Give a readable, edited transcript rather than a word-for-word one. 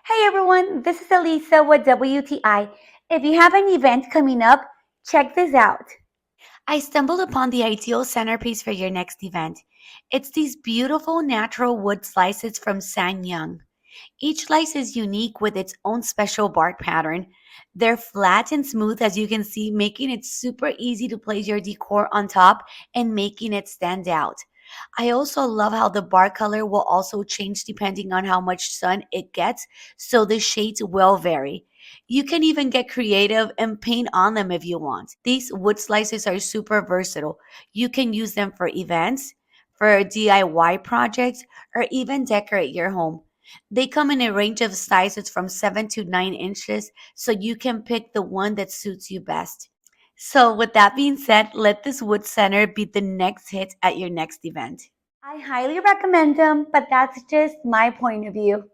Hey everyone, this is Elisa with WTI. If you have an event coming up, check this out. I stumbled upon the ideal centerpiece for your next event. It's these beautiful natural wood slices from SANYOUNG. Each slice is unique with its own special bark pattern. They're flat and smooth, as you can see, making it super easy to place your decor on top and making it stand out. I also love how the bark color will also change depending on how much sun it gets, so the shades will vary. You can even get creative and paint on them if you want. These wood slices are super versatile. You can use them for events, for DIY projects, or even decorate your home. They come in a range of sizes from 7 to 9 inches, so you can pick the one that suits you best. So, with that being said, let this wood center be the next hit at your next event. I highly recommend them, but that's just my point of view.